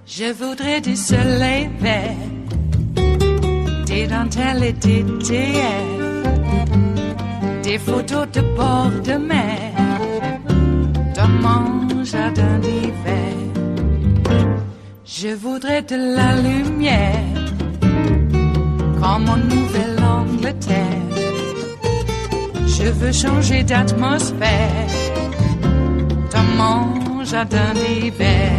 Je voudrais du soleil vert, des dentelles et des théières, des photos de bord de mer, dans mon jardin d'hiver. Je voudrais de la lumière, comme en Nouvelle-Angleterre. Je veux changer d'atmosphère, dans mon jardin d'hiver.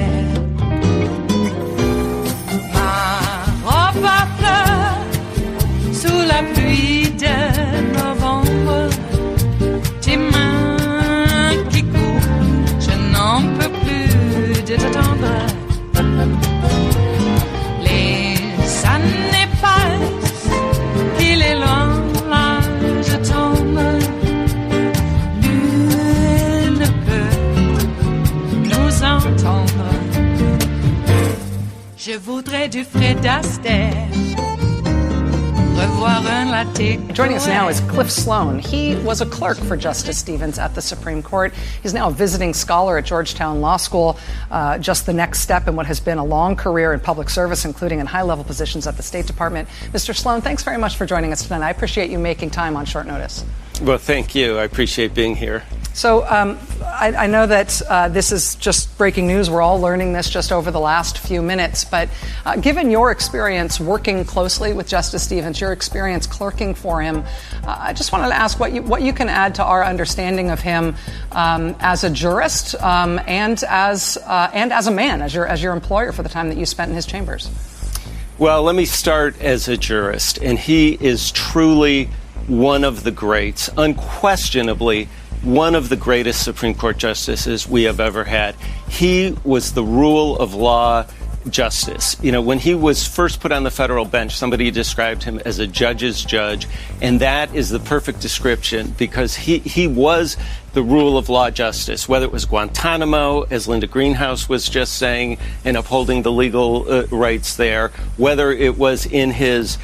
Ma fleur sous la pluie de novembre, tes mains qui courent, je n'en peux plus de t'attendre. Les années passent, il est loin, là je tombe. Nul ne peut nous entendre. Je voudrais du Fred Astaire, revoir un latte. Joining us now is Cliff Sloan. He was a clerk for Justice Stevens at the Supreme Court. He's now a visiting scholar at Georgetown Law School, just the next step in what has been a long career in public service, including in high-level positions at the State Department. Mr. Sloan, thanks very much for joining us tonight. I appreciate you making time on short notice. Well, thank you. I appreciate being here. So I know that this is just breaking news. We're all learning this just over the last few minutes. But given your experience working closely with Justice Stevens, your experience clerking for him, I just wanted to ask what you can add to our understanding of him as a jurist and as a man, as your employer for the time that you spent in his chambers. Well, let me start as a jurist. And he is truly one of the greats, unquestionably one of the greatest Supreme Court justices we have ever had. He was the rule of law justice. You know, when he was first put on the federal bench, somebody described him as a judge's judge, and that is the perfect description because he was the rule of law justice, whether it was Guantanamo, as Linda Greenhouse was just saying, and upholding the legal rights there, whether it was in his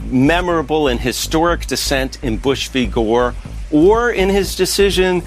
memorable and historic dissent in Bush v. Gore, or in his decision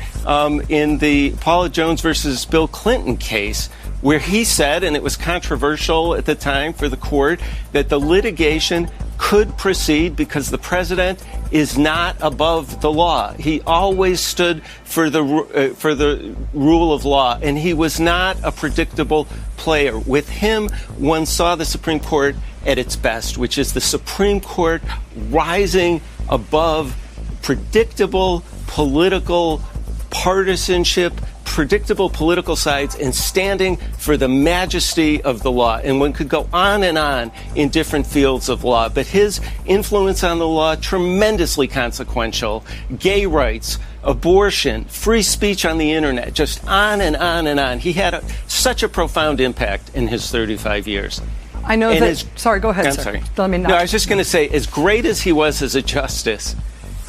in the Paula Jones versus Bill Clinton case, where he said, and it was controversial at the time for the court, that the litigation could proceed because the president is not above the law. He always stood for the rule of law, and he was not a predictable player. With him, one saw the Supreme Court at its best, which is the Supreme Court rising above predictable political partisanship, predictable political sides, and standing for the majesty of the law. And one could go on and on in different fields of law, but his influence on the law, tremendously consequential. Gay rights, abortion, free speech on the internet, just on and on and on. He had such a profound impact in his 35 years. I know and that. Sorry, go ahead. I'm sir. sorry. No, I was just going to say, as great as he was as a justice,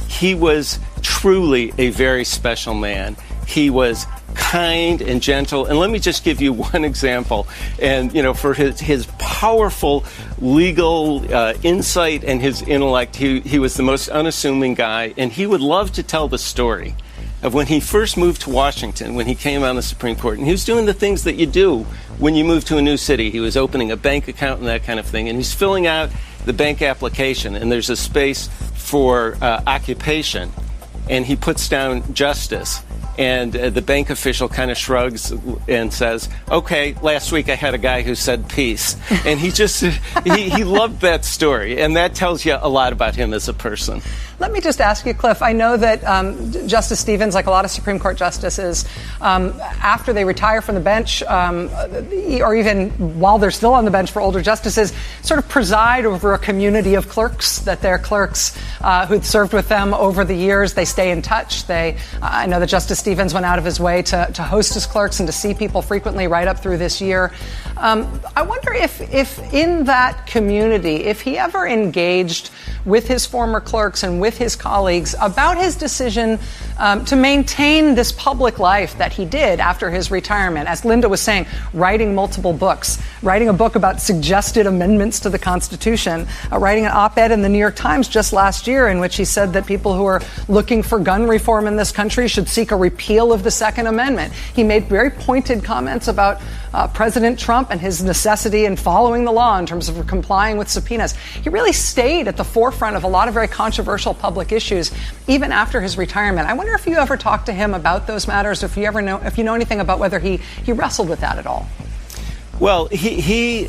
he was truly a very special man. He was kind and gentle. And let me just give you one example. And, you know, for his powerful legal insight and his intellect, he was the most unassuming guy. And he would love to tell the story of when he first moved to Washington, when he came on the Supreme Court. And he was doing the things that you do when you move to a new city. He was opening a bank account and that kind of thing. And he's filling out the bank application. And there's a space for occupation. And he puts down justice. And the bank official kind of shrugs and says, okay, last week I had a guy who said peace. And he just, he loved that story. And that tells you a lot about him as a person. Let me just ask you, Cliff, I know that Justice Stevens, like a lot of Supreme Court justices, after they retire from the bench, or even while they're still on the bench for older justices, sort of preside over a community of clerks, that they're clerks who'd served with them over the years. They stay in touch. I know that Justice Stevens went out of his way to host his clerks and to see people frequently right up through this year. I wonder if in that community, if he ever engaged with his former clerks and with his colleagues about his decision to maintain this public life that he did after his retirement. As Linda was saying, writing multiple books, writing a book about suggested amendments to the Constitution, writing an op-ed in the New York Times just last year in which he said that people who are looking for gun reform in this country should seek a repeal of the Second Amendment. He made very pointed comments about President Trump and his necessity in following the law in terms of complying with subpoenas. He really stayed at the forefront of a lot of very controversial public issues, even after his retirement. I wonder if you ever talked to him about those matters, if you know anything about whether he wrestled with that at all. Well, he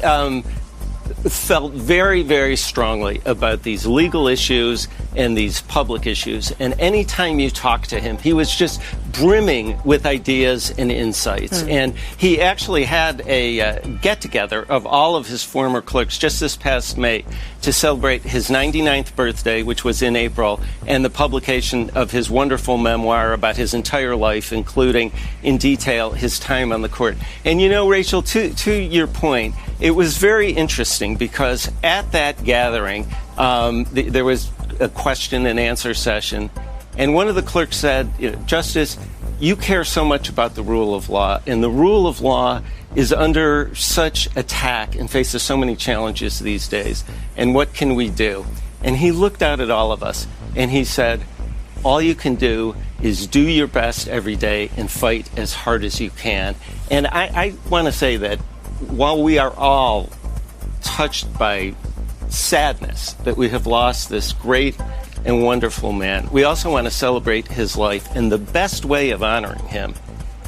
felt very, very strongly about these legal issues and these public issues. And anytime you talk to him, he was just brimming with ideas and insights. And he actually had a get-together of all of his former clerks just this past May to celebrate his 99th birthday, which was in April, and the publication of his wonderful memoir about his entire life, including in detail his time on the court. And you know, Rachel, to your point, it was very interesting because at that gathering, there was a question and answer session, and one of the clerks said, Justice, you care so much about the rule of law, and the rule of law is under such attack and faces so many challenges these days, and what can we do? And he looked out at all of us, and he said, all you can do is do your best every day and fight as hard as you can. And I want to say that while we are all touched by sadness that we have lost this great and wonderful man, we also want to celebrate his life. And the best way of honoring him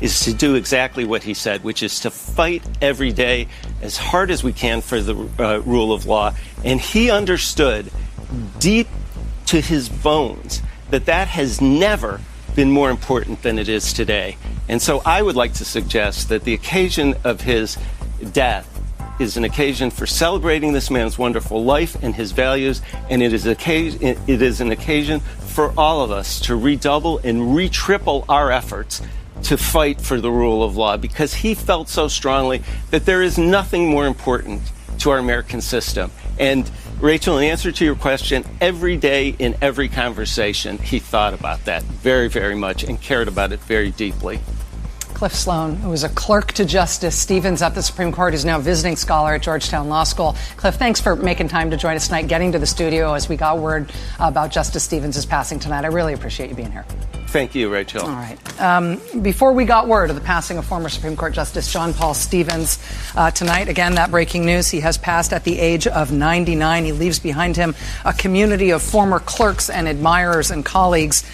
is to do exactly what he said, which is to fight every day as hard as we can for the rule of law. And he understood deep to his bones that has never been more important than it is today. And so I would like to suggest that the occasion of his death is an occasion for celebrating this man's wonderful life and his values, and it is an occasion for all of us to redouble and retriple our efforts to fight for the rule of law, because he felt so strongly that there is nothing more important to our American system. And Rachel, in answer to your question, every day in every conversation, he thought about that very, very much and cared about it very deeply. Cliff Sloan, who was a clerk to Justice Stevens at the Supreme Court, is now a visiting scholar at Georgetown Law School. Cliff, thanks for making time to join us tonight, getting to the studio as we got word about Justice Stevens' passing tonight. I really appreciate you being here. Thank you, Rachel. All right. Before we got word of the passing of former Supreme Court Justice John Paul Stevens tonight, again, that breaking news, he has passed at the age of 99. He leaves behind him a community of former clerks and admirers and colleagues,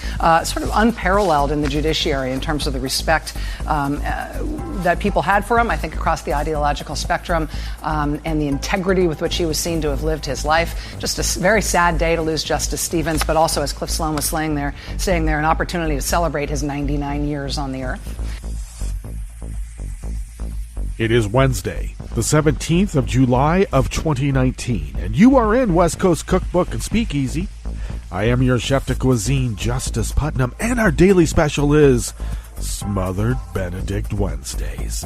sort of unparalleled in the judiciary in terms of the respect that people had for him, I think, across the ideological spectrum, and the integrity with which he was seen to have lived his life. Just a very sad day to lose Justice Stevens, but also, as Cliff Sloan was saying there, an opportunity to celebrate his 99 years on the earth. It is Wednesday, the 17th of July of 2019, and you are in West Coast Cookbook and Speakeasy. I am your chef de cuisine, Justice Putnam, and our daily special is Smothered Benedict Wednesdays.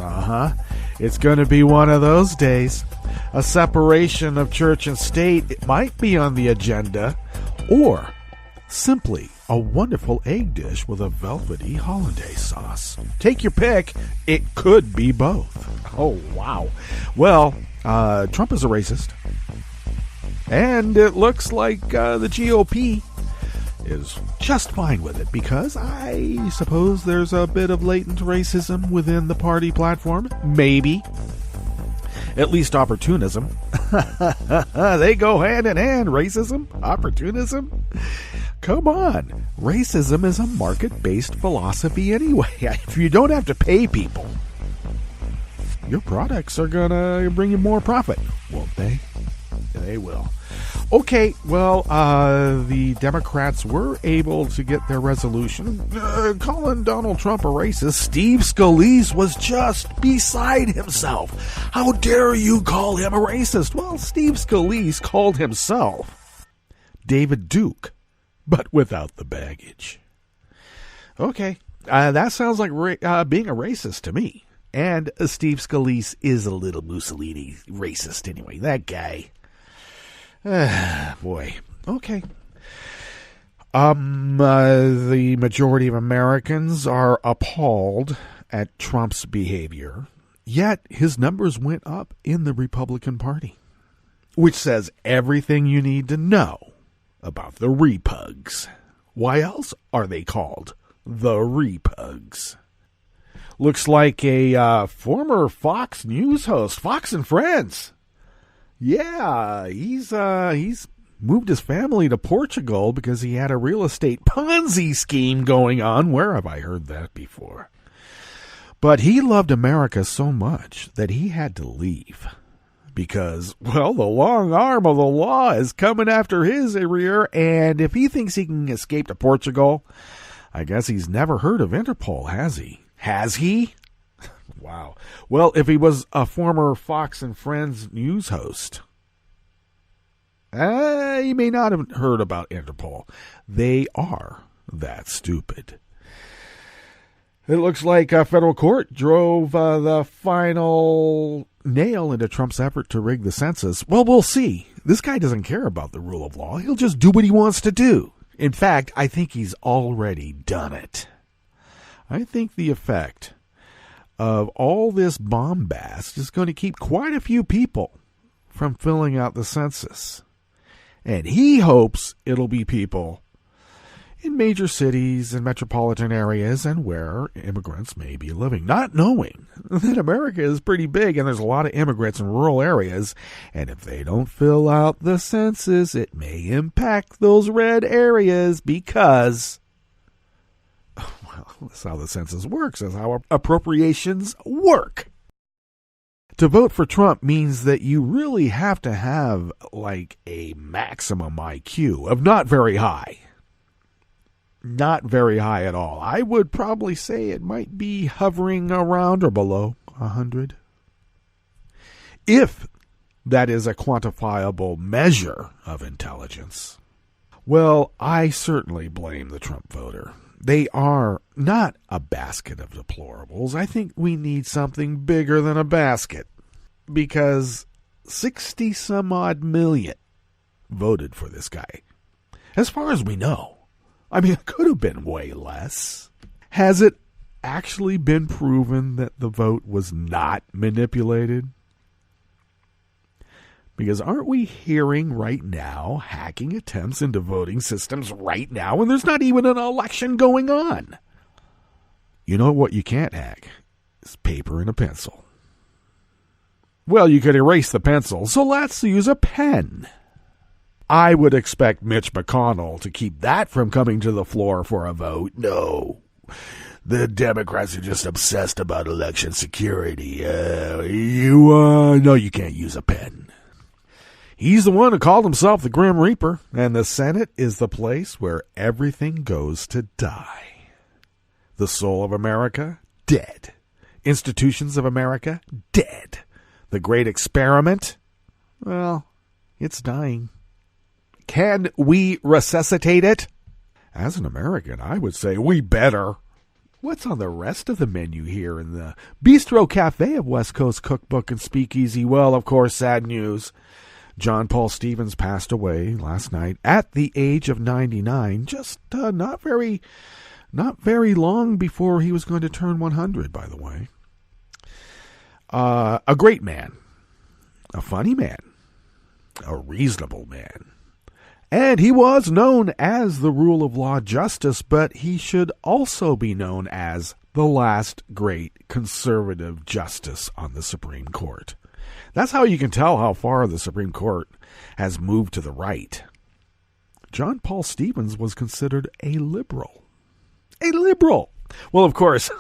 It's going to be one of those days. A separation of church and state, it might be on the agenda, or simply a wonderful egg dish with a velvety hollandaise sauce. Take your pick. It could be both. Oh, wow. Well, Trump is a racist. And it looks like the GOP is just fine with it, because I suppose there's a bit of latent racism within the party platform. Maybe. At least opportunism. They go hand in hand, racism, opportunism. Come on. Racism is a market-based philosophy anyway. If you don't have to pay people, your products are going to bring you more profit, won't they? They will. Okay, well, the Democrats were able to get their resolution. Calling Donald Trump a racist, Steve Scalise was just beside himself. How dare you call him a racist? Well, Steve Scalise called himself David Duke, but without the baggage. Okay, that sounds like being a racist to me. And Steve Scalise is a little Mussolini racist anyway. That guy. Boy. Okay. The majority of Americans are appalled at Trump's behavior, yet his numbers went up in the Republican Party, which says everything you need to know about the Repugs. Why else are they called the Repugs? Looks like a former Fox News host, Fox and Friends. Yeah, he's moved his family to Portugal because he had a real estate Ponzi scheme going on. Where have I heard that before? But he loved America so much that he had to leave because, well, the long arm of the law is coming after his rear, and if he thinks he can escape to Portugal, I guess he's never heard of Interpol, has he? Has he? Wow. Well, if he was a former Fox and Friends news host, he may not have heard about Interpol. They are that stupid. It looks like a federal court drove the final nail into Trump's effort to rig the census. Well, we'll see. This guy doesn't care about the rule of law. He'll just do what he wants to do. In fact, I think he's already done it. I think the effect of all this bombast is going to keep quite a few people from filling out the census. And he hopes it'll be people in major cities and metropolitan areas and where immigrants may be living, not knowing that America is pretty big and there's a lot of immigrants in rural areas. And if they don't fill out the census, it may impact those red areas because, well, that's how the census works. That's how appropriations work. To vote for Trump means that you really have to have like a maximum IQ of not very high. Not very high at all. I would probably say it might be hovering around or below 100. If that is a quantifiable measure of intelligence. Well, I certainly blame the Trump voter. They are not a basket of deplorables. I think we need something bigger than a basket because 60-some-odd million voted for this guy. As far as we know. I mean, it could have been way less. Has it actually been proven that the vote was not manipulated? Because aren't we hearing right now hacking attempts into voting systems right now when there's not even an election going on? You know what you can't hack? Is paper and a pencil. Well, you could erase the pencil, so let's use a pen. I would expect Mitch McConnell to keep that from coming to the floor for a vote. No. The Democrats are just obsessed about election security. No, you can't use a pen. He's the one who called himself the Grim Reaper, and the Senate is the place where everything goes to die. The soul of America, dead. Institutions of America, dead. The great experiment, well, it's dying. Can we resuscitate it? As an American, I would say we better. What's on the rest of the menu here in the Bistro Cafe of West Coast Cookbook and Speakeasy? Well, of course, sad news. John Paul Stevens passed away last night at the age of 99, just not very long before he was going to turn 100, by the way. A great man, a funny man, a reasonable man. And he was known as the rule of law justice, but he should also be known as the last great conservative justice on the Supreme Court. That's how you can tell how far the Supreme Court has moved to the right. John Paul Stevens was considered a liberal. A liberal! Well, of course,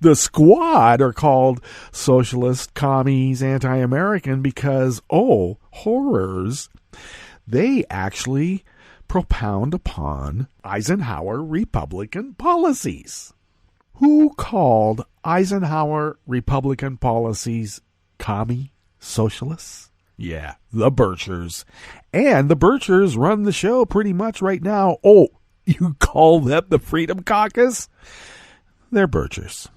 the squad are called socialist, commies, anti-American because, oh, horrors, they actually propound upon Eisenhower Republican policies. Who called Eisenhower Republican policies commie socialists? Yeah, the Birchers. And the Birchers run the show pretty much right now. Oh, you call them the Freedom Caucus? They're Birchers.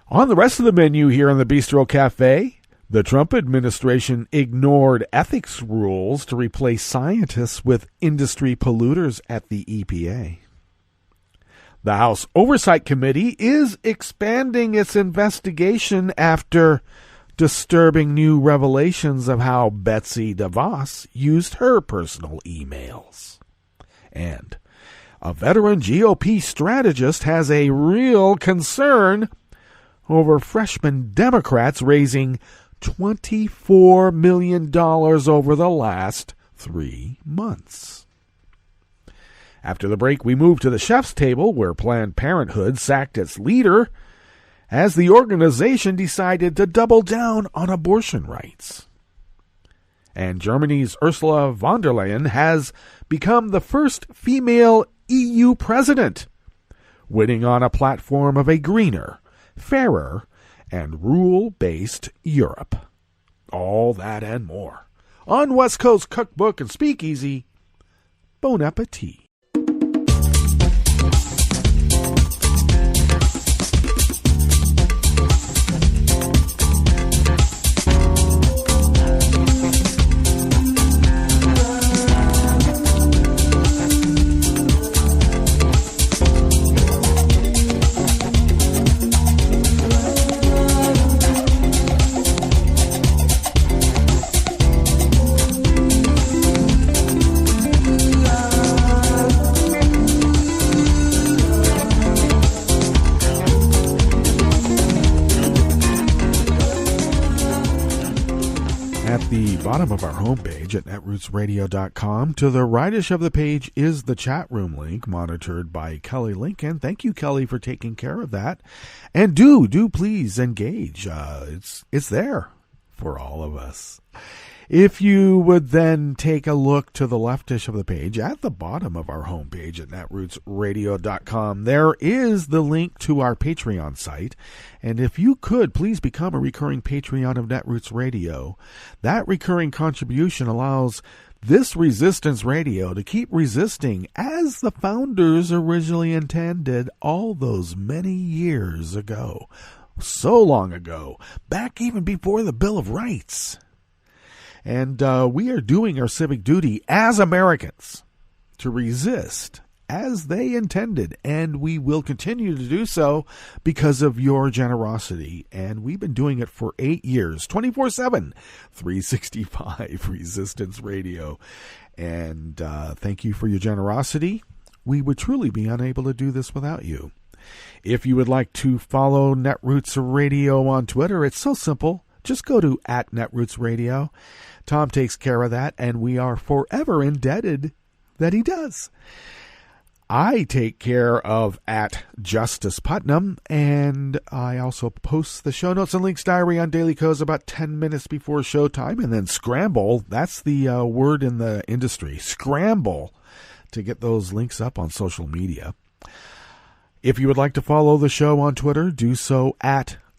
On the rest of the menu here in the Bistro Cafe, the Trump administration ignored ethics rules to replace scientists with industry polluters at the EPA. The House Oversight Committee is expanding its investigation after disturbing new revelations of how Betsy DeVos used her personal emails. And a veteran GOP strategist has a real concern over freshman Democrats raising $24 million over the last 3 months. After the break, we move to the chef's table, where Planned Parenthood sacked its leader as the organization decided to double down on abortion rights. And Germany's Ursula von der Leyen has become the first female EU president, winning on a platform of a greener, fairer, and rule-based Europe. All that and more on West Coast Cookbook and Speakeasy. Bon appetit. Bottom of our homepage at netrootsradio.com. To the rightish of the page is the chat room link, monitored by Kelly Lincoln. Thank you, Kelly, for taking care of that. And do please engage. It's there for all of us. If you would then take a look to the leftish of the page, at the bottom of our homepage at netrootsradio.com, there is the link to our Patreon site. And if you could, please become a recurring Patreon of Netroots Radio. That recurring contribution allows this Resistance Radio to keep resisting as the founders originally intended all those many years ago. So long ago, back even before the Bill of Rights. And we are doing our civic duty as Americans to resist as they intended. And we will continue to do so because of your generosity. And we've been doing it for 8 years, 24/7, 365 Resistance Radio. And thank you for your generosity. We would truly be unable to do this without you. If you would like to follow Netroots Radio on Twitter, it's so simple. Just go to @NetrootsRadio. Tom takes care of that, and we are forever indebted that he does. I take care of @Justice Putnam, and I also post the show notes and links diary on Daily Kos about 10 minutes before showtime, and then scramble. That's the word in the industry. Scramble to get those links up on social media. If you would like to follow the show on Twitter, do so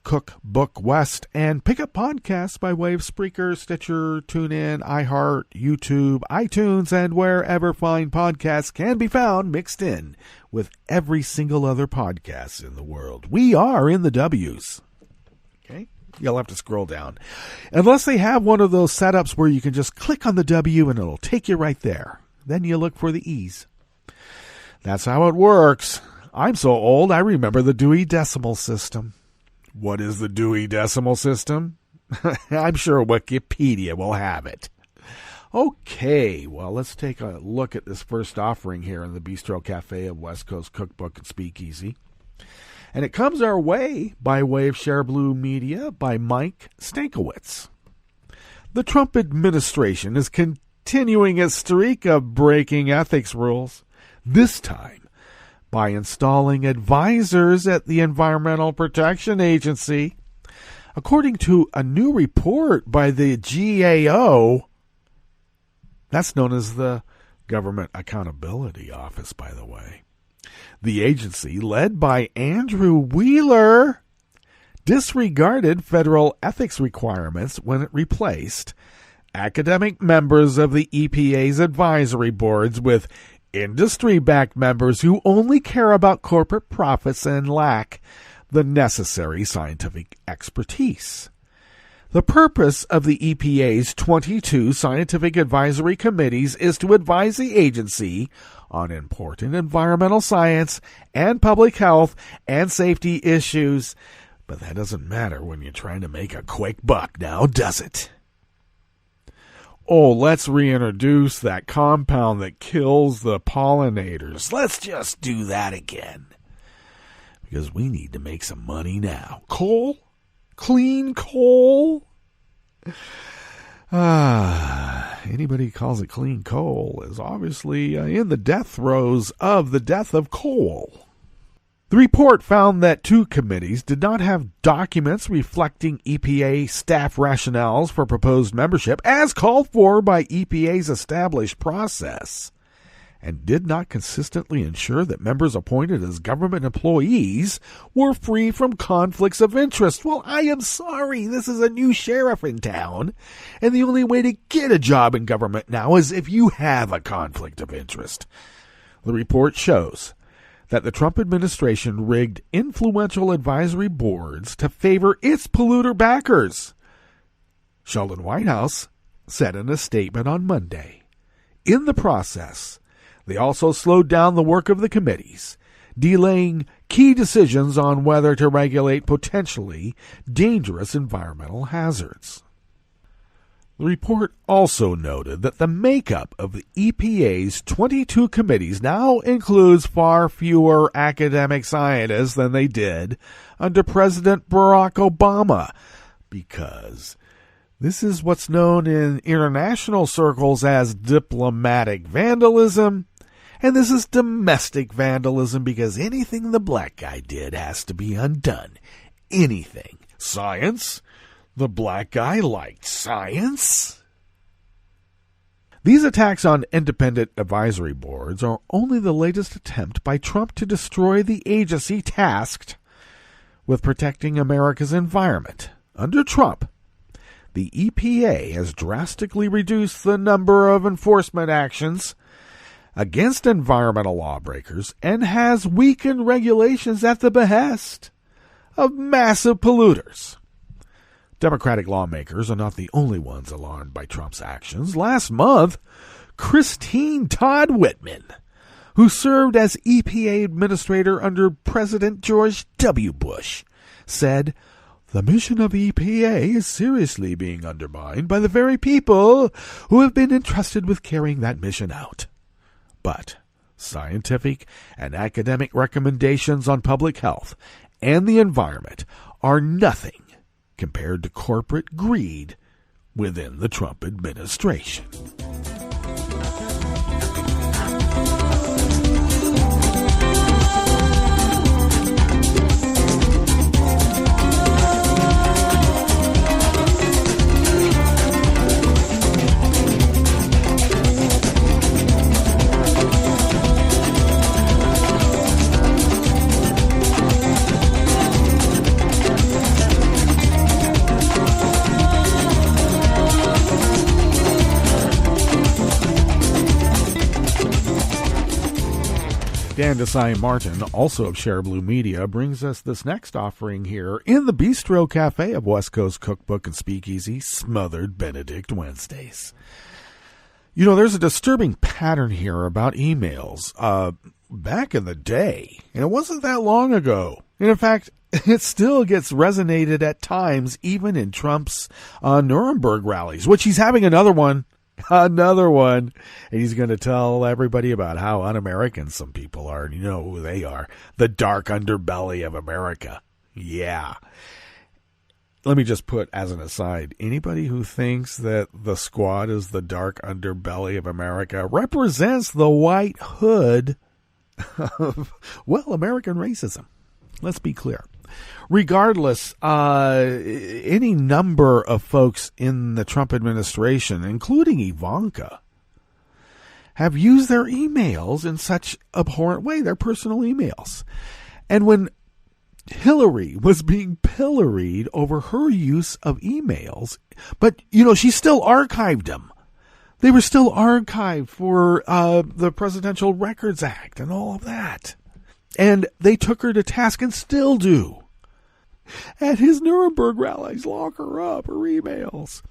@Cookbook West, and pick up podcasts by way of Spreaker, Stitcher, TuneIn, iHeart, YouTube, iTunes, and wherever fine podcasts can be found, mixed in with every single other podcast in the world. We are in the W's. Okay? You'll have to scroll down. Unless they have one of those setups where you can just click on the W and it'll take you right there. Then you look for the E's. That's how it works. I'm so old, I remember the Dewey Decimal System. What is the Dewey Decimal System? I'm sure Wikipedia will have it. Okay, well, let's take a look at this first offering here in the Bistro Cafe of West Coast Cookbook and Speakeasy. And it comes our way by way of Share Blue Media by Mike Stankiewicz. The Trump administration is continuing its streak of breaking ethics rules, this time by installing advisors at the Environmental Protection Agency. According to a new report by the GAO, that's known as the Government Accountability Office, by the way, the agency, led by Andrew Wheeler, disregarded federal ethics requirements when it replaced academic members of the EPA's advisory boards with industry-backed members who only care about corporate profits and lack the necessary scientific expertise. The purpose of the EPA's 22 scientific advisory committees is to advise the agency on important environmental science and public health and safety issues. But that doesn't matter when you're trying to make a quick buck now, does it? Oh, let's reintroduce that compound that kills the pollinators. Let's just do that again. Because we need to make some money now. Coal? Clean coal? Anybody who calls it clean coal is obviously in the death throes of the death of coal. The report found that 2 committees did not have documents reflecting EPA staff rationales for proposed membership as called for by EPA's established process, and did not consistently ensure that members appointed as government employees were free from conflicts of interest. Well, I am sorry, this is a new sheriff in town, and the only way to get a job in government now is if you have a conflict of interest. The report shows that the Trump administration rigged influential advisory boards to favor its polluter backers. Sheldon Whitehouse said in a statement on Monday. In the process, they also slowed down the work of the committees, delaying key decisions on whether to regulate potentially dangerous environmental hazards. The report also noted that the makeup of the EPA's 22 committees now includes far fewer academic scientists than they did under President Barack Obama, because this is what's known in international circles as diplomatic vandalism, and this is domestic vandalism because anything the black guy did has to be undone. Anything. Science? The black guy liked science. These attacks on independent advisory boards are only the latest attempt by Trump to destroy the agency tasked with protecting America's environment. Under Trump, the EPA has drastically reduced the number of enforcement actions against environmental lawbreakers and has weakened regulations at the behest of massive polluters. Democratic lawmakers are not the only ones alarmed by Trump's actions. Last month, Christine Todd Whitman, who served as EPA administrator under President George W. Bush, said, "The mission of the EPA is seriously being undermined by the very people who have been entrusted with carrying that mission out." But scientific and academic recommendations on public health and the environment are nothing compared to corporate greed within the Trump administration. Dan Desai-Martin, also of Share Blue Media, brings us this next offering here in the Bistro Cafe of West Coast Cookbook and Speakeasy, Smothered Benedict Wednesdays. You know, there's a disturbing pattern here about emails. Back in the day, and it wasn't that long ago. And in fact, it still gets resonated at times, even in Trump's Nuremberg rallies, which he's having another one, and he's going to tell everybody about how un-American some people are, and you know who they are, the dark underbelly of America. Yeah. Let me just put as an aside, anybody who thinks that the Squad is the dark underbelly of America represents the white hood of, well, American racism. Let's be clear. Regardless, any number of folks in the Trump administration, including Ivanka, have used their emails in such abhorrent way, their personal emails. And when Hillary was being pilloried over her use of emails, but, you know, she still archived them. They were still archived for the Presidential Records Act and all of that. And they took her to task and still do at his Nuremberg rallies. Lock her up, her emails.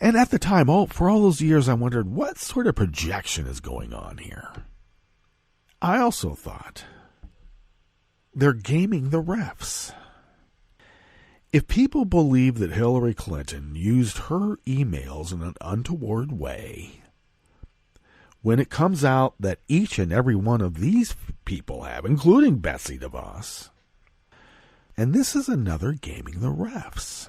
And at the time, for all those years, I wondered what sort of projection is going on here. I also thought they're gaming the refs. If people believe that Hillary Clinton used her emails in an untoward way, when it comes out that each and every one of these people have, including Betsy DeVos, and this is another gaming the refs.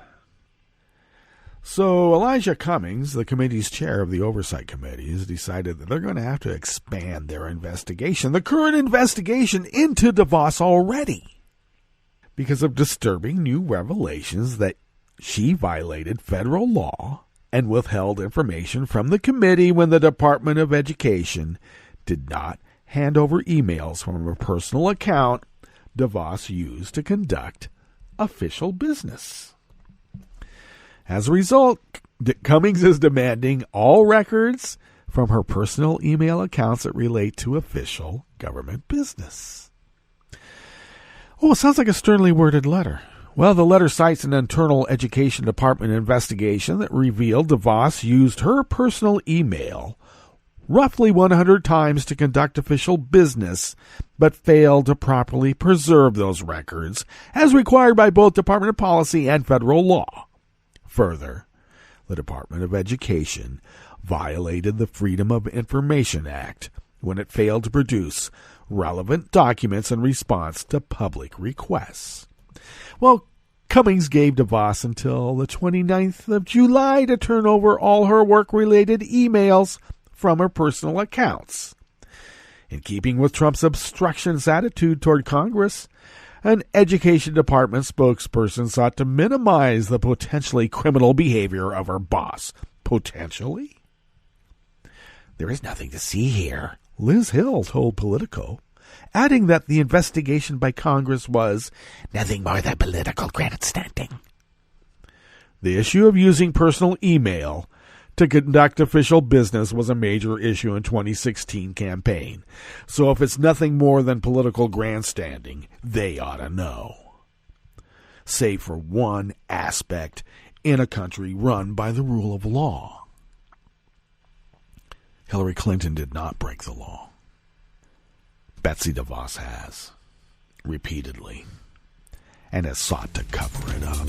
So Elijah Cummings, the committee's chair of the Oversight Committee, has decided that they're going to have to expand their investigation, the current investigation into DeVos already, because of disturbing new revelations that she violated federal law and withheld information from the committee when the Department of Education did not hand over emails from a personal account DeVos used to conduct official business. As a result, Cummings is demanding all records from her personal email accounts that relate to official government business. Oh, it sounds like a sternly worded letter. Well, the letter cites an internal Education Department investigation that revealed DeVos used her personal email roughly 100 times to conduct official business, but failed to properly preserve those records, as required by both Department of Policy and federal law. Further, the Department of Education violated the Freedom of Information Act when it failed to produce relevant documents in response to public requests. Well, Cummings gave DeVos until the 29th of July to turn over all her work-related emails from her personal accounts. In keeping with Trump's obstructionist attitude toward Congress, an Education Department spokesperson sought to minimize the potentially criminal behavior of her boss. Potentially? There is nothing to see here, Liz Hill told Politico, adding that the investigation by Congress was nothing more than political grandstanding. The issue of using personal email to conduct official business was a major issue in 2016 campaign. So if it's nothing more than political grandstanding, they ought to know. Save for one aspect in a country run by the rule of law. Hillary Clinton did not break the law. Betsy DeVos has, repeatedly, and has sought to cover it up.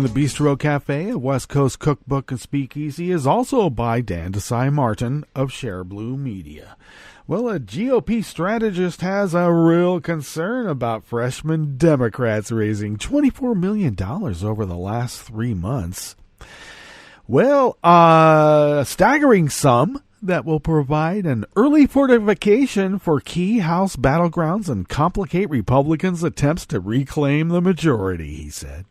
Bistro Cafe at West Coast Cookbook and Speakeasy is also by Dan Desai Martin of Share Blue Media. Well, a GOP strategist has a real concern about freshman Democrats raising $24 million over the last 3 months. Well, a staggering sum that will provide an early fortification for key House battlegrounds and complicate Republicans' attempts to reclaim the majority, he said.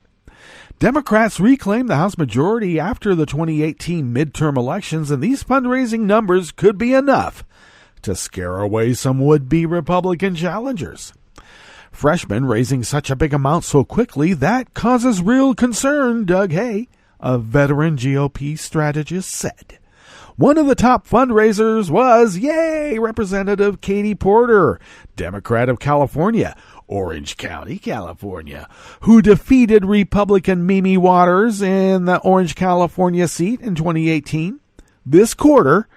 Democrats reclaimed the House majority after the 2018 midterm elections, and these fundraising numbers could be enough to scare away some would-be Republican challengers. Freshmen raising such a big amount so quickly, that causes real concern, Doug Hay, a veteran GOP strategist, said. One of the top fundraisers was, Representative Katie Porter, Democrat of California, Orange County, California, who defeated Republican Mimi Waters in the Orange, California seat in 2018. This quarter,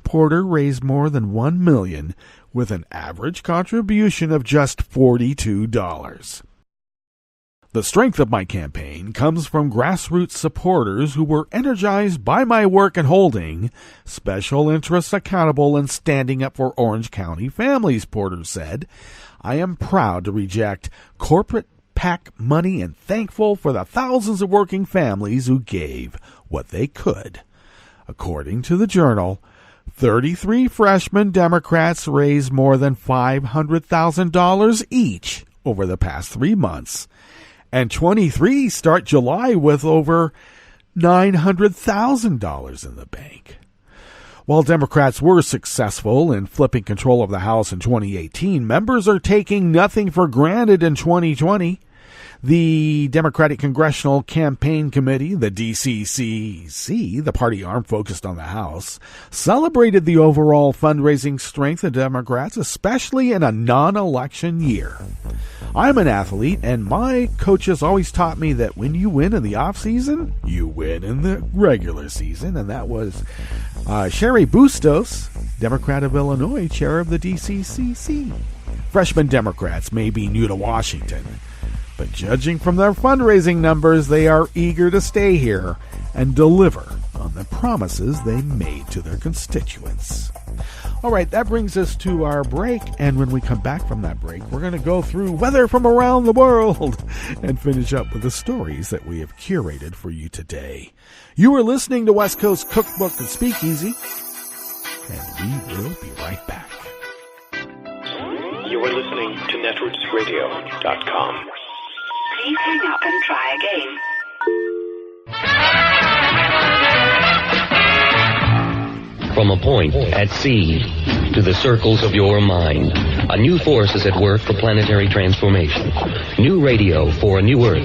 Porter raised more than $1 million with an average contribution of just $42. The strength of my campaign comes from grassroots supporters who were energized by my work in holding special interests accountable and standing up for Orange County families, Porter said. I am proud to reject corporate PAC money and thankful for the thousands of working families who gave what they could. According to the Journal, 33 freshman Democrats raised more than $500,000 each over the past 3 months. And 23 start July with over $900,000 in the bank. While Democrats were successful in flipping control of the House in 2018, members are taking nothing for granted in 2020. The Democratic Congressional Campaign Committee, the DCCC, the party arm focused on the House, celebrated the overall fundraising strength of Democrats, especially in a non-election year. I'm an athlete, and my coaches always taught me that when you win in the off-season, you win in the regular season, and that was Sherry Bustos, Democrat of Illinois, chair of the DCCC. Freshman Democrats may be new to Washington, but judging from their fundraising numbers, they are eager to stay here and deliver on the promises they made to their constituents. All right, that brings us to our break, and when we come back from that break, we're going to go through weather from around the world and finish up with the stories that we have curated for you today. You are listening to West Coast Cookbook and Speakeasy, and we will be right back. You are listening to netrootsradio.com. Please hang up and try again. From a point at sea to the circles of your mind, a new force is at work for planetary transformation. New radio for a new Earth.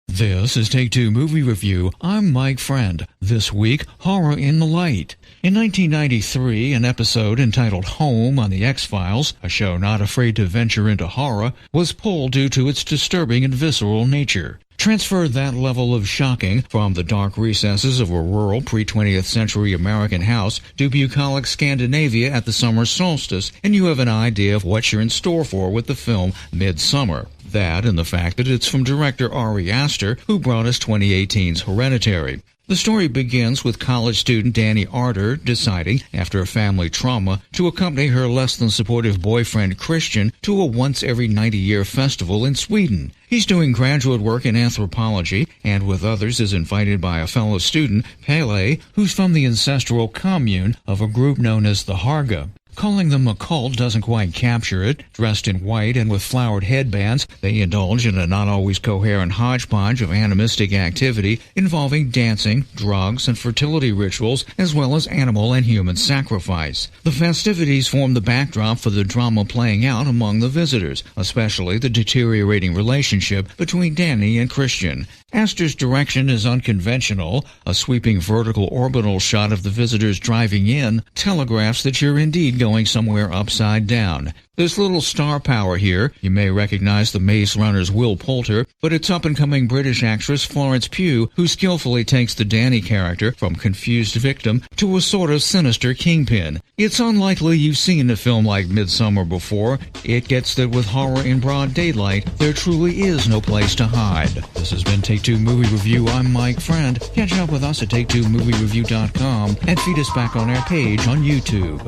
This is Take Two Movie Review. I'm Mike Friend. This week, Horror in the Light. In 1993, an episode entitled Home on the X-Files, a show not afraid to venture into horror, was pulled due to its disturbing and visceral nature. Transfer that level of shocking from the dark recesses of a rural pre-20th century American house to bucolic Scandinavia at the summer solstice, and you have an idea of what you're in store for with the film Midsummer. That and the fact that it's from director Ari Aster, who brought us 2018's Hereditary. The story begins with college student Danny Arter deciding, after a family trauma, to accompany her less-than-supportive boyfriend Christian to a once-every-90-year festival in Sweden. He's doing graduate work in anthropology, and with others is invited by a fellow student, Pele, who's from the ancestral commune of a group known as the Harga. Calling them a cult doesn't quite capture it. Dressed in white and with flowered headbands, they indulge in a not-always coherent hodgepodge of animistic activity involving dancing, drugs, and fertility rituals, as well as animal and human sacrifice. The festivities form the backdrop for the drama playing out among the visitors, especially the deteriorating relationship between Danny and Christian. Astor's direction is unconventional. A sweeping vertical orbital shot of the visitors driving in telegraphs that you're indeed going somewhere upside down. There's little star power here. You may recognize the Maze Runner's Will Poulter, but it's up-and-coming British actress Florence Pugh who skillfully takes the Danny character from confused victim to a sort of sinister kingpin. It's unlikely you've seen a film like Midsummer before. It gets that with horror in broad daylight, there truly is no place to hide. This has been Take Two Movie Review. I'm Mike Friend. Catch up with us at take2moviereview.com and feed us back on our page on YouTube.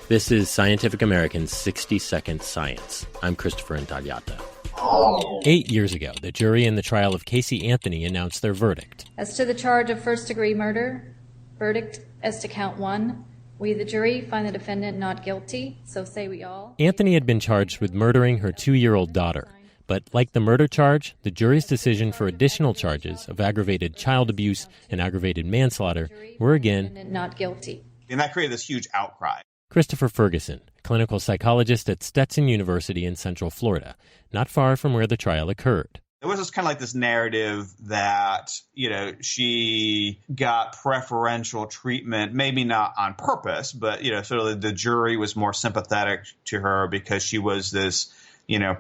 This is Scientific American's 60-Second Science. I'm Christopher Intagliata. 8 years ago, the jury in the trial of Casey Anthony announced their verdict. As to the charge of first-degree murder, verdict as to count 1, we, the jury, find the defendant not guilty, so say we all. Anthony had been charged with murdering her 2-year-old daughter. But like the murder charge, the jury's decision for additional charges of aggravated child abuse and aggravated manslaughter were again not guilty. And that created this huge outcry. Christopher Ferguson, clinical psychologist at Stetson University in Central Florida, not far from where the trial occurred. It was just kind of like this narrative that, she got preferential treatment, maybe not on purpose, but, sort of the jury was more sympathetic to her because she was this,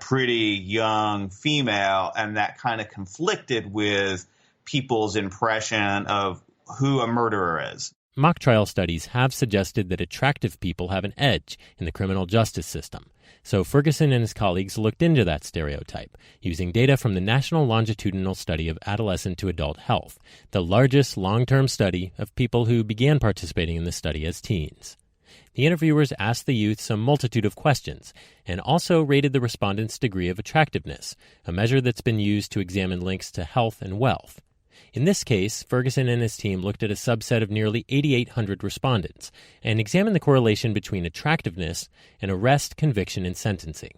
pretty young female, and that kind of conflicted with people's impression of who a murderer is. Mock trial studies have suggested that attractive people have an edge in the criminal justice system. So Ferguson and his colleagues looked into that stereotype, using data from the National Longitudinal Study of Adolescent to Adult Health, the largest long-term study of people who began participating in the study as teens. The interviewers asked the youth some multitude of questions and also rated the respondents' degree of attractiveness, a measure that's been used to examine links to health and wealth. In this case, Ferguson and his team looked at a subset of nearly 8,800 respondents and examined the correlation between attractiveness and arrest, conviction, and sentencing.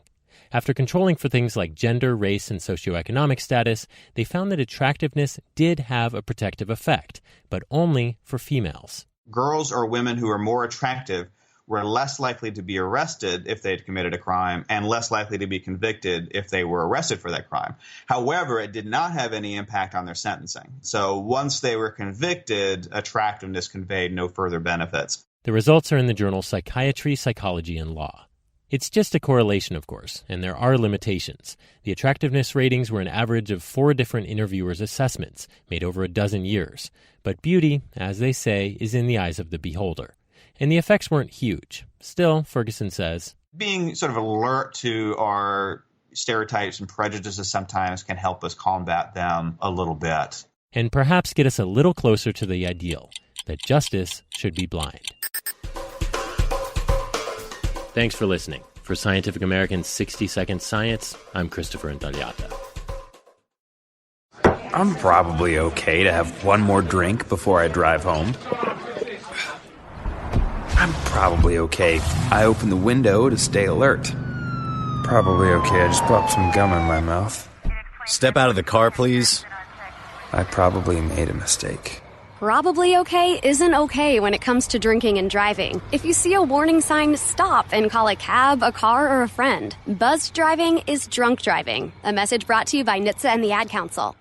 After controlling for things like gender, race, and socioeconomic status, they found that attractiveness did have a protective effect, but only for females. Girls or women who are more attractive were less likely to be arrested if they had committed a crime and less likely to be convicted if they were arrested for that crime. However, it did not have any impact on their sentencing. So once they were convicted, attractiveness conveyed no further benefits. The results are in the journal Psychiatry, Psychology, and Law. It's just a correlation, of course, and there are limitations. The attractiveness ratings were an average of 4 different interviewers' assessments, made over a dozen years. But beauty, as they say, is in the eyes of the beholder. And the effects weren't huge. Still, Ferguson says, being sort of alert to our stereotypes and prejudices sometimes can help us combat them a little bit. And perhaps get us a little closer to the ideal, that justice should be blind. Thanks for listening. For Scientific American's 60-Second Science, I'm Christopher Intagliata. I'm probably okay to have one more drink before I drive home. I'm probably okay. I open the window to stay alert. Probably okay. I just popped some gum in my mouth. Step out of the car, please. I probably made a mistake. Probably okay isn't okay when it comes to drinking and driving. If you see a warning sign, stop and call a cab, a car, or a friend. Buzzed driving is drunk driving. A message brought to you by NHTSA and the Ad Council.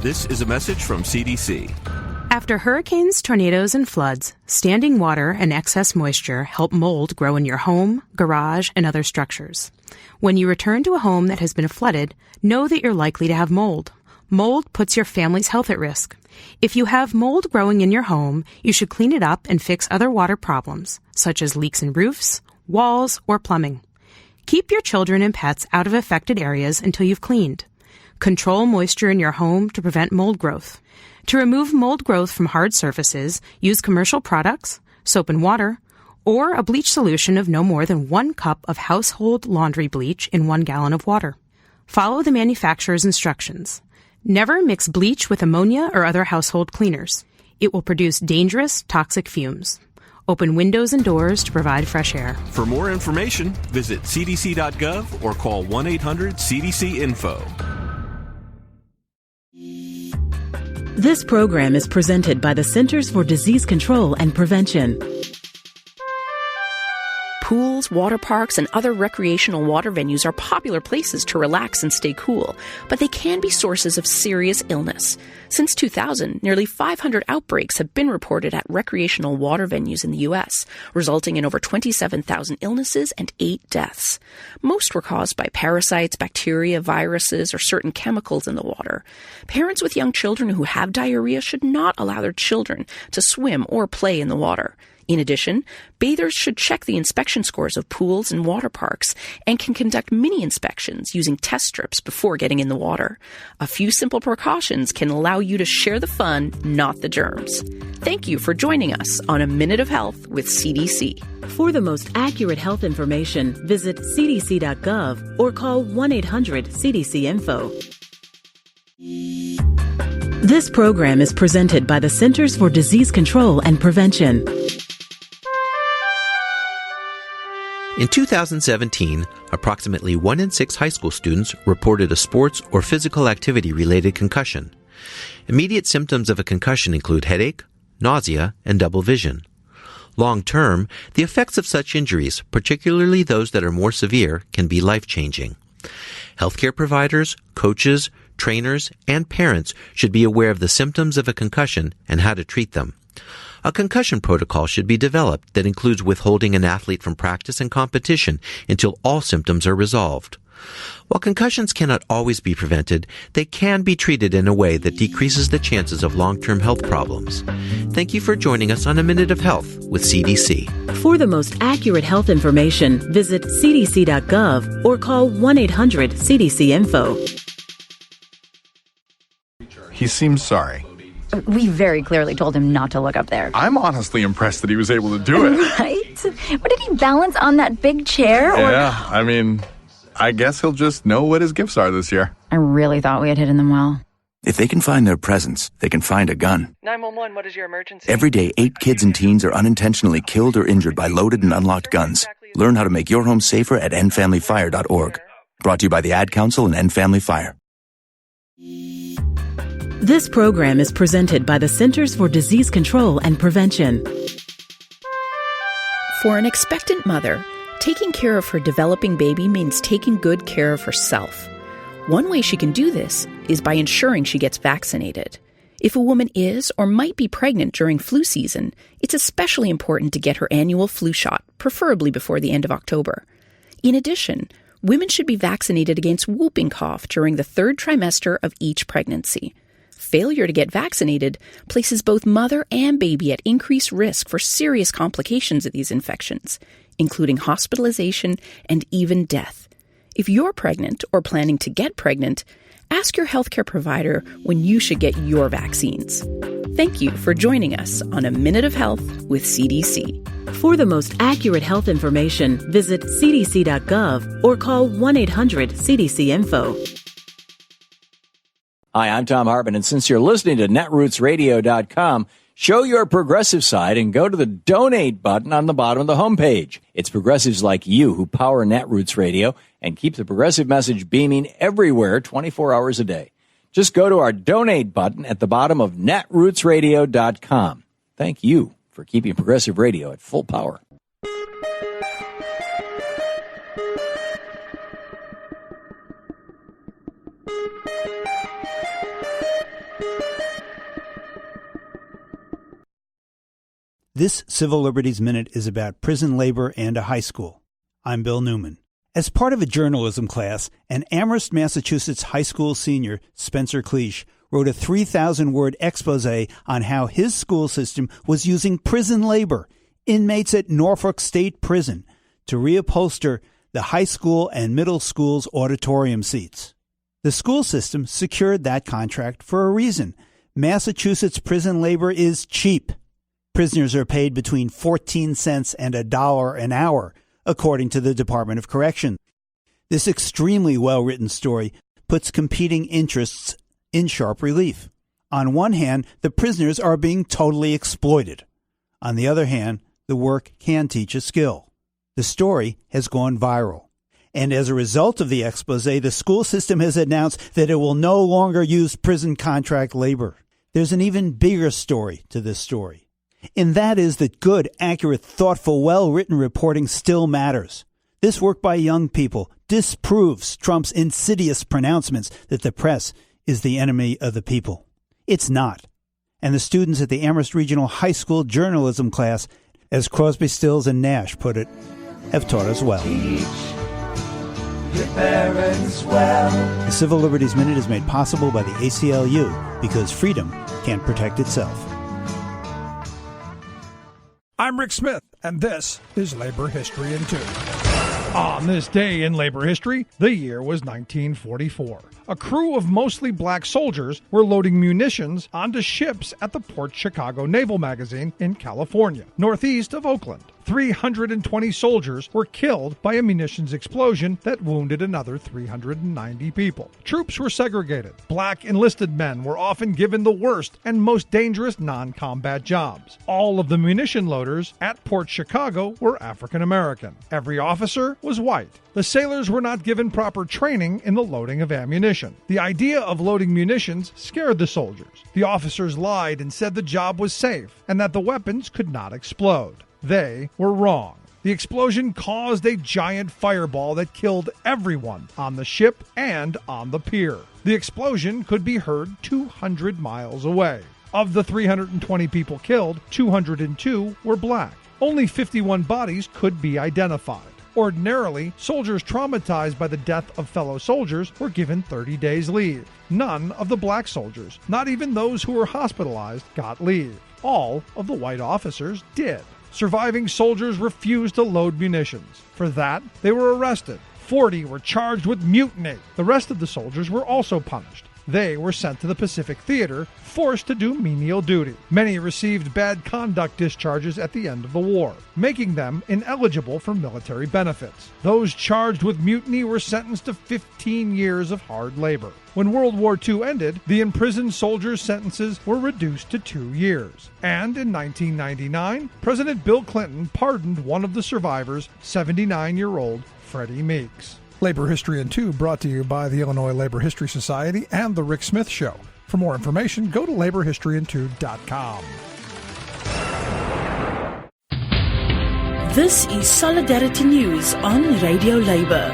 This is a message from CDC. After hurricanes, tornadoes, and floods, standing water and excess moisture help mold grow in your home, garage, and other structures. When you return to a home that has been flooded, know that you're likely to have mold. Mold puts your family's health at risk. If you have mold growing in your home, you should clean it up and fix other water problems, such as leaks in roofs, walls, or plumbing. Keep your children and pets out of affected areas until you've cleaned. Control moisture in your home to prevent mold growth. To remove mold growth from hard surfaces, use commercial products, soap and water, or a bleach solution of no more than 1 cup of household laundry bleach in 1 gallon of water. Follow the manufacturer's instructions. Never mix bleach with ammonia or other household cleaners. It will produce dangerous, toxic fumes. Open windows and doors to provide fresh air. For more information, visit cdc.gov or call 1-800-CDC-INFO. This program is presented by the Centers for Disease Control and Prevention. Pools, water parks, and other recreational water venues are popular places to relax and stay cool, but they can be sources of serious illness. Since 2000, nearly 500 outbreaks have been reported at recreational water venues in the U.S., resulting in over 27,000 illnesses and 8 deaths. Most were caused by parasites, bacteria, viruses, or certain chemicals in the water. Parents with young children who have diarrhea should not allow their children to swim or play in the water. In addition, bathers should check the inspection scores of pools and water parks and can conduct mini inspections using test strips before getting in the water. A few simple precautions can allow you to share the fun, not the germs. Thank you for joining us on A Minute of Health with CDC. For the most accurate health information, visit cdc.gov or call 1-800-CDC-INFO. This program is presented by the Centers for Disease Control and Prevention. In 2017, approximately 1 in 6 high school students reported a sports or physical activity-related concussion. Immediate symptoms of a concussion include headache, nausea, and double vision. Long-term, the effects of such injuries, particularly those that are more severe, can be life-changing. Healthcare providers, coaches, trainers, and parents should be aware of the symptoms of a concussion and how to treat them. A concussion protocol should be developed that includes withholding an athlete from practice and competition until all symptoms are resolved. While concussions cannot always be prevented, they can be treated in a way that decreases the chances of long-term health problems. Thank you for joining us on A Minute of Health with CDC. For the most accurate health information, visit cdc.gov or call 1-800-CDC-INFO. He seems sorry. We very clearly told him not to look up there. I'm honestly impressed that he was able to do it. Right? What, did he balance on that big chair? Yeah, I mean, I guess he'll just know what his gifts are this year. I really thought we had hidden them well. If they can find their presents, they can find a gun. 911, what is your emergency? Every day, 8 kids and teens are unintentionally killed or injured by loaded and unlocked guns. Learn how to make your home safer at endfamilyfire.org. Brought to you by the Ad Council and End Family Fire. This program is presented by the Centers for Disease Control and Prevention. For an expectant mother, taking care of her developing baby means taking good care of herself. One way she can do this is by ensuring she gets vaccinated. If a woman is or might be pregnant during flu season, it's especially important to get her annual flu shot, preferably before the end of October. In addition, women should be vaccinated against whooping cough during the 3rd trimester of each pregnancy. Failure to get vaccinated places both mother and baby at increased risk for serious complications of these infections, including hospitalization and even death. If you're pregnant or planning to get pregnant, ask your healthcare provider when you should get your vaccines. Thank you for joining us on A Minute of Health with CDC. For the most accurate health information, visit cdc.gov or call 1-800-CDC-INFO. Hi, I'm Tom Hartman, and since you're listening to netrootsradio.com, show your progressive side and go to the donate button on the bottom of the homepage. It's progressives like you who power Netroots Radio and keep the progressive message beaming everywhere 24 hours a day. Just go to our donate button at the bottom of netrootsradio.com. Thank you for keeping progressive radio at full power. This Civil Liberties Minute is about prison labor and a high school. I'm Bill Newman. As part of a journalism class, an Amherst, Massachusetts high school senior, Spencer Cleach, wrote a 3,000-word expose on how his school system was using prison labor, inmates at Norfolk State Prison, to reupholster the high school and middle school's auditorium seats. The school system secured that contract for a reason. Massachusetts prison labor is cheap. Prisoners are paid between 14 cents and $1 an hour, according to the Department of Corrections. This extremely well-written story puts competing interests in sharp relief. On one hand, the prisoners are being totally exploited. On the other hand, the work can teach a skill. The story has gone viral. And as a result of the expose, the school system has announced that it will no longer use prison contract labor. There's an even bigger story to this story. And that is that good, accurate, thoughtful, well-written reporting still matters. This work by young people disproves Trump's insidious pronouncements that the press is the enemy of the people. It's not. And the students at the Amherst Regional High School journalism class, as Crosby, Stills, and Nash put it, have taught us well. Teach your parents well. The Civil Liberties Minute is made possible by the ACLU because freedom can't protect itself. I'm Rick Smith, and this is Labor History in 2. On this day in labor history, the year was 1944. A crew of mostly black soldiers were loading munitions onto ships at the Port Chicago Naval Magazine in California, northeast of Oakland. 320 soldiers were killed by a munitions explosion that wounded another 390 people. Troops were segregated. Black enlisted men were often given the worst and most dangerous non-combat jobs. All of the munition loaders at Port Chicago were African American. Every officer was white. The sailors were not given proper training in the loading of ammunition. The idea of loading munitions scared the soldiers. The officers lied and said the job was safe and that the weapons could not explode. They were wrong. The explosion caused a giant fireball that killed everyone on the ship and on the pier. The explosion could be heard 200 miles away. Of the 320 people killed, 202 were black. Only 51 bodies could be identified. Ordinarily, soldiers traumatized by the death of fellow soldiers were given 30 days leave. None of the black soldiers, not even those who were hospitalized, got leave. All of the white officers did. Surviving soldiers refused to load munitions. For that, they were arrested. 40 were charged with mutiny. The rest of the soldiers were also punished. They were sent to the Pacific Theater, forced to do menial duty. Many received bad conduct discharges at the end of the war, making them ineligible for military benefits. Those charged with mutiny were sentenced to 15 years of hard labor. When World War II ended, the imprisoned soldiers' sentences were reduced to 2 years. And in 1999, President Bill Clinton pardoned one of the survivors, 79-year-old Freddie Meeks. Labor History in 2 brought to you by the Illinois Labor History Society and The Rick Smith Show. For more information, go to laborhistoryin2.com. This is Solidarity News on Radio Labor.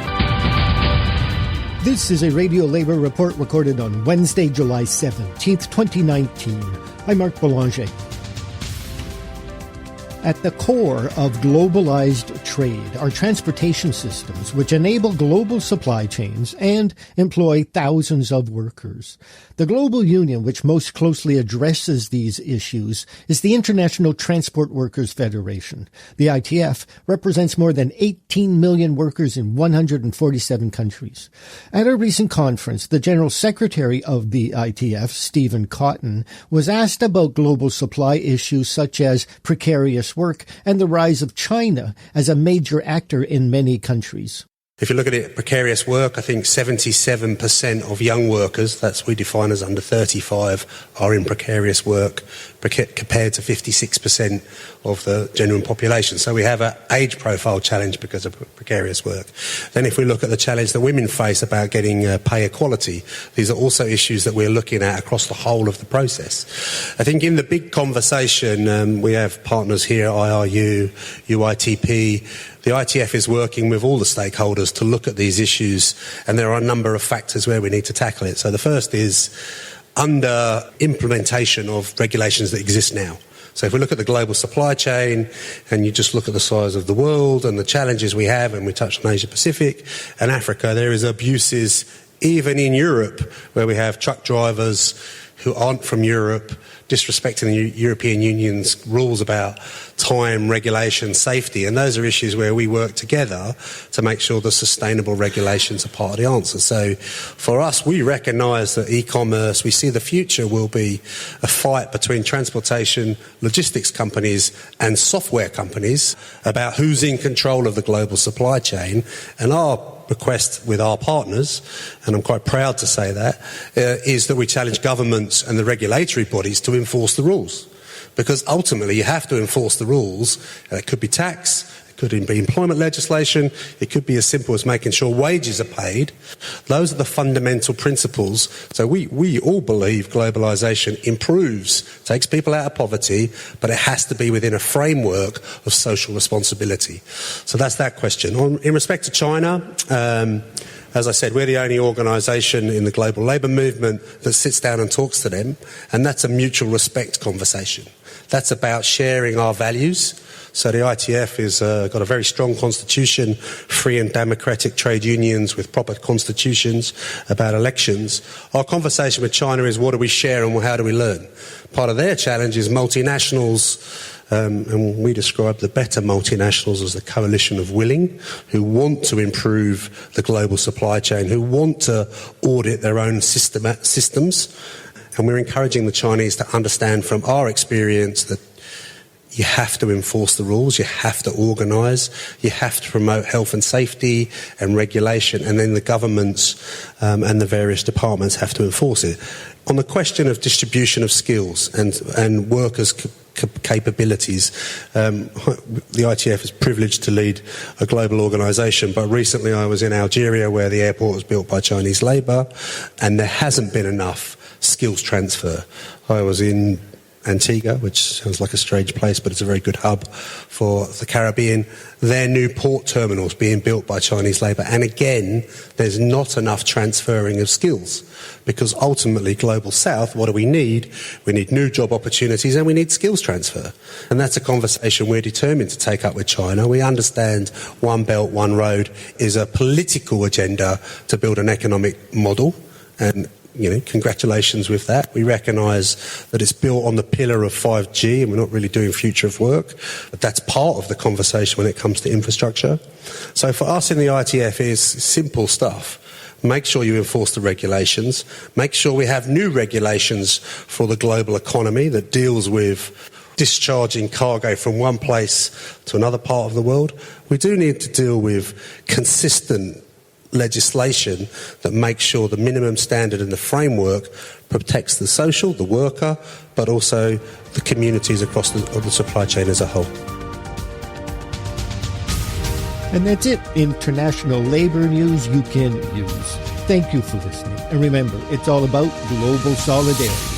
This is a Radio Labor report recorded on Wednesday, July 17th, 2019. I'm Mark Belanger. At the core of globalized trade are transportation systems which enable global supply chains and employ thousands of workers. The global union which most closely addresses these issues is the International Transport Workers Federation. The ITF represents more than 18 million workers in 147 countries. At a recent conference, the General Secretary of the ITF, Stephen Cotton, was asked about global supply issues such as precarious work and the rise of China as a major actor in many countries. If you look at it, precarious work, I think 77% of young workers, that's we define as under 35, are in precarious work, compared to 56% of the general population. So we have an age profile challenge because of precarious work. Then if we look at the challenge that women face about getting pay equality, these are also issues that we're looking at across the whole of the process. I think in the big conversation, we have partners here, IRU, UITP. The ITF is working with all the stakeholders to look at these issues, and there are a number of factors where we need to tackle it. So the first is under implementation of regulations that exist now. So if we look at the global supply chain and you just look at the size of the world and the challenges we have, and we touched on Asia Pacific and Africa, there is abuses even in Europe where we have truck drivers who aren't from Europe disrespecting the European Union's rules about time, regulation, safety, and those are issues where we work together to make sure the sustainable regulations are part of the answer. So for us, we recognise that e-commerce, we see the future will be a fight between transportation, logistics companies and software companies about who's in control of the global supply chain, and our request with our partners, and I'm quite proud to say that, is that we challenge governments and the regulatory bodies to enforce the rules. Because ultimately you have to enforce the rules. It could be tax, it could be employment legislation, it could be as simple as making sure wages are paid. Those are the fundamental principles. So we all believe globalisation improves, takes people out of poverty, but it has to be within a framework of social responsibility. So that's that question. In respect to China, as I said, we're the only organisation in the global labour movement that sits down and talks to them, and that's a mutual respect conversation. That's about sharing our values. So the ITF has got a very strong constitution, free and democratic trade unions with proper constitutions about elections. Our conversation with China is what do we share and how do we learn? Part of their challenge is multinationals, and we describe the better multinationals as the coalition of willing, who want to improve the global supply chain, who want to audit their own systems. And we're encouraging the Chinese to understand from our experience that you have to enforce the rules, you have to organise, you have to promote health and safety and regulation, and then the governments and the various departments have to enforce it. On the question of distribution of skills and workers' capabilities, the ITF is privileged to lead a global organisation, but recently I was in Algeria where the airport was built by Chinese labour and there hasn't been enough skills transfer. I was in Antigua, which sounds like a strange place, but it's a very good hub for the Caribbean. Their new port terminals being built by Chinese labour. And again, there's not enough transferring of skills, because ultimately, Global South, what do we need? We need new job opportunities and we need skills transfer. And that's a conversation we're determined to take up with China. We understand One Belt, One Road is a political agenda to build an economic model, and congratulations with that. We recognise that it's built on the pillar of 5G and we're not really doing future of work, but that's part of the conversation when it comes to infrastructure. So for us in the ITF is simple stuff. Make sure you enforce the regulations. Make sure we have new regulations for the global economy that deals with discharging cargo from one place to another part of the world. We do need to deal with consistent legislation that makes sure the minimum standard and the framework protects the social, the worker, but also the communities across the supply chain as a whole. And that's it. International labor news you can use. Thank you for listening. And remember, it's all about global solidarity.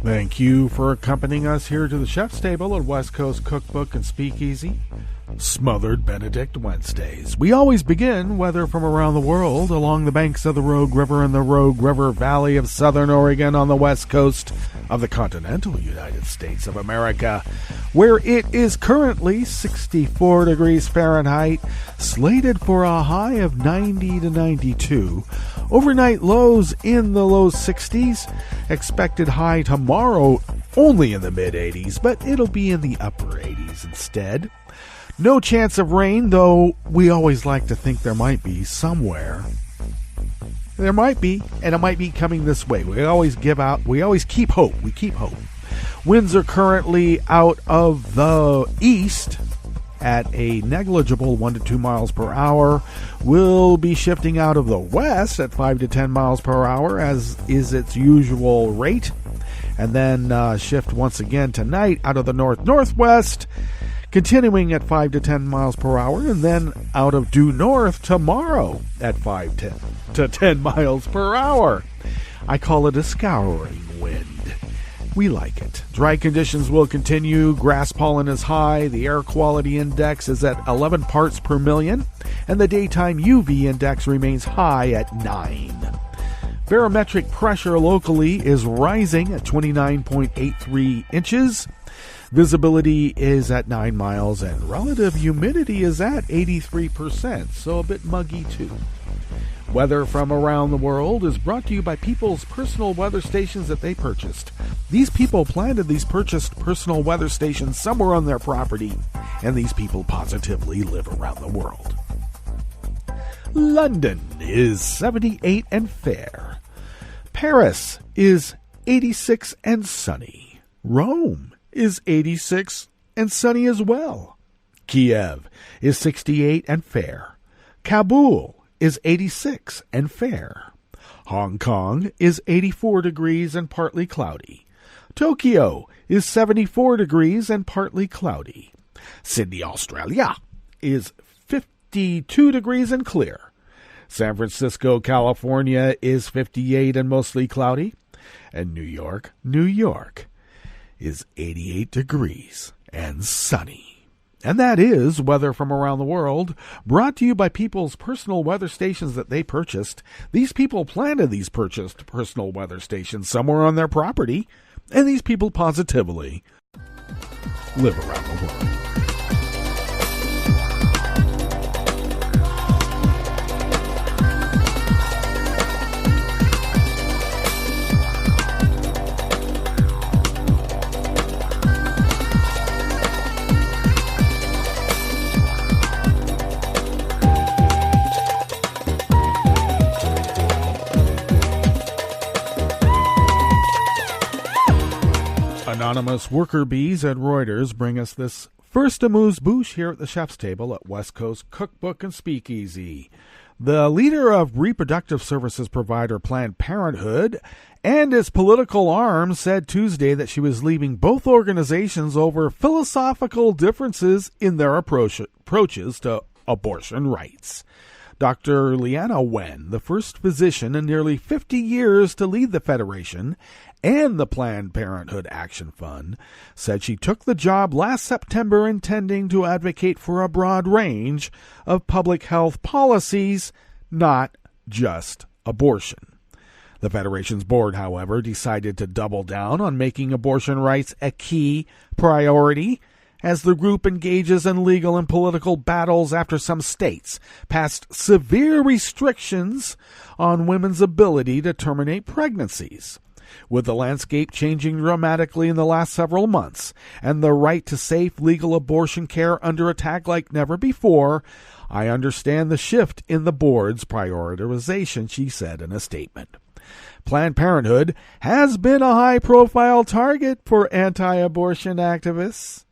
Thank you for accompanying us here to the chef's table at West Coast Cookbook and Speakeasy. Smothered Benedict Wednesdays. We always begin, whether from around the world, along the banks of the Rogue River in the Rogue River Valley of Southern Oregon on the west coast of the continental United States of America, where it is currently 64 degrees Fahrenheit, slated for a high of 90 to 92. Overnight lows in the low 60s. Expected high tomorrow only in the mid-80s, but it'll be in the upper 80s instead. No chance of rain, though we always like to think there might be somewhere. There might be, and it might be coming this way. We always keep hope. We keep hope. Winds are currently out of the east at a negligible 1 to 2 miles per hour. Will be shifting out of the west at 5 to 10 miles per hour, as is its usual rate. And then shift once again tonight out of the north-northwest, continuing at 5 to 10 miles per hour, and then out of due north tomorrow at 5 to 10 miles per hour. I call it a scouring wind. We like it. Dry conditions will continue. Grass pollen is high. The air quality index is at 11 parts per million, and the daytime UV index remains high at 9. Barometric pressure locally is rising at 29.83 inches. Visibility is at 9 miles, and relative humidity is at 83%, so a bit muggy too. Weather from around the world is brought to you by people's personal weather stations that they purchased. These people planted these purchased personal weather stations somewhere on their property, and these people positively live around the world. London is 78 and fair. Paris is 86 and sunny. Rome is 86 and sunny as well. Kiev is 68 and fair. Kabul is 86 and fair. Hong Kong is 84 degrees and partly cloudy. Tokyo is 74 degrees and partly cloudy. Sydney, Australia is 52 degrees and clear. San Francisco, California is 58 and mostly cloudy. And New York, New York is 88 degrees and sunny. And that is weather from around the world, brought to you by people's personal weather stations that they purchased. These people planted these purchased personal weather stations somewhere on their property, and these people positively live around the world. Anonymous worker bees at Reuters bring us this first amuse-bouche here at the chef's table at West Coast Cookbook and Speakeasy. The leader of reproductive services provider Planned Parenthood and its political arm said Tuesday that she was leaving both organizations over philosophical differences in their approaches to abortion rights. Dr. Leyen, the first physician in nearly 50 years to lead the Federation and the Planned Parenthood Action Fund, said she took the job last September intending to advocate for a broad range of public health policies, not just abortion. The Federation's board, however, decided to double down on making abortion rights a key priority as the group engages in legal and political battles after some states passed severe restrictions on women's ability to terminate pregnancies. With the landscape changing dramatically in the last several months and the right to safe legal abortion care under attack like never before, I understand the shift in the board's prioritization, she said in a statement. Planned Parenthood has been a high-profile target for anti-abortion activists.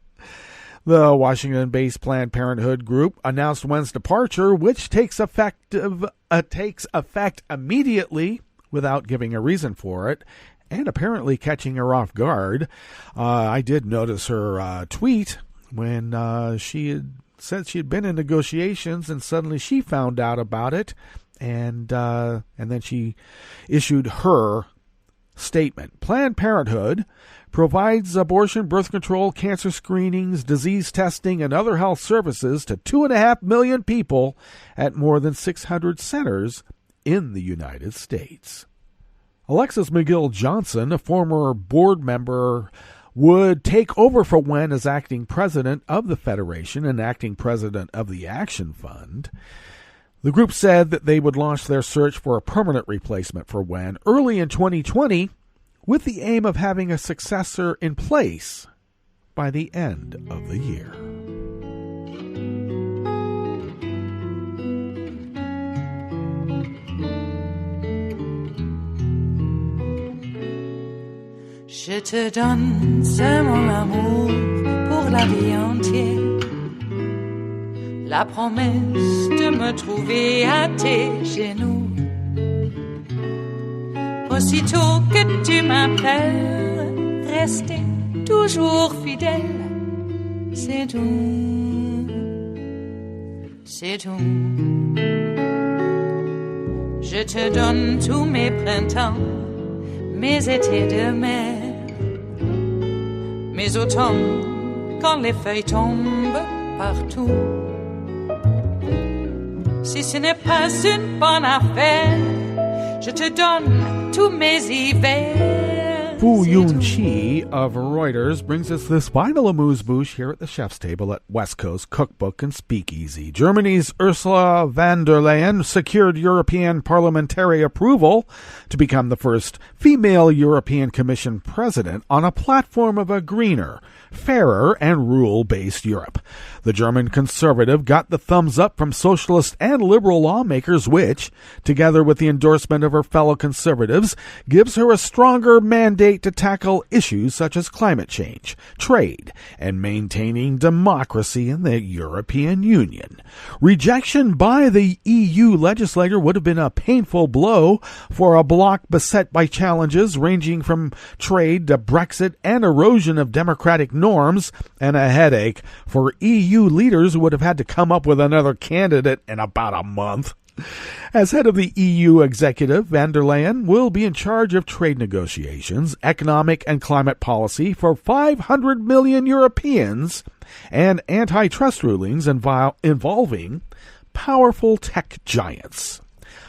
The Washington-based Planned Parenthood group announced Wen's departure, which takes effect immediately without giving a reason for it, and apparently catching her off guard. I did notice her tweet when she had said she had been in negotiations, and suddenly she found out about it, and then she issued her statement. Planned Parenthood provides abortion, birth control, cancer screenings, disease testing, and other health services to 2.5 million people at more than 600 centers in the United States. Alexis McGill-Johnson, a former board member, would take over for Wen as acting president of the Federation and acting president of the Action Fund. The group said that they would launch their search for a permanent replacement for Wen early in 2020, with the aim of having a successor in place by the end of the year. Je te donne c'est mon amour pour la vie entière. La promesse de me trouver à tes genoux. Aussitôt que tu m'appelles, rester toujours fidèle. C'est tout, c'est tout. Je te donne tous mes printemps, mes étés de mer, mes automnes quand les feuilles tombent partout. Si ce n'est pas une bonne affaire, je te donne tous mes hivers. Fu Yun-chi of Reuters brings us this final amuse-bouche here at the chef's table at West Coast Cookbook and Speakeasy. Germany's Ursula von der Leyen secured European parliamentary approval to become the first female European Commission president on a platform of a greener, fairer, and rule-based Europe. The German conservative got the thumbs up from socialist and liberal lawmakers, which, together with the endorsement of her fellow conservatives, gives her a stronger mandate to tackle issues such as climate change, trade, and maintaining democracy in the European Union. Rejection by the EU legislature would have been a painful blow for a bloc beset by challenges ranging from trade to Brexit and erosion of democratic norms, and a headache for EU leaders who would have had to come up with another candidate in about a month. As head of the EU executive, von der Leyen will be in charge of trade negotiations, economic and climate policy for 500 million Europeans, and antitrust rulings involving powerful tech giants.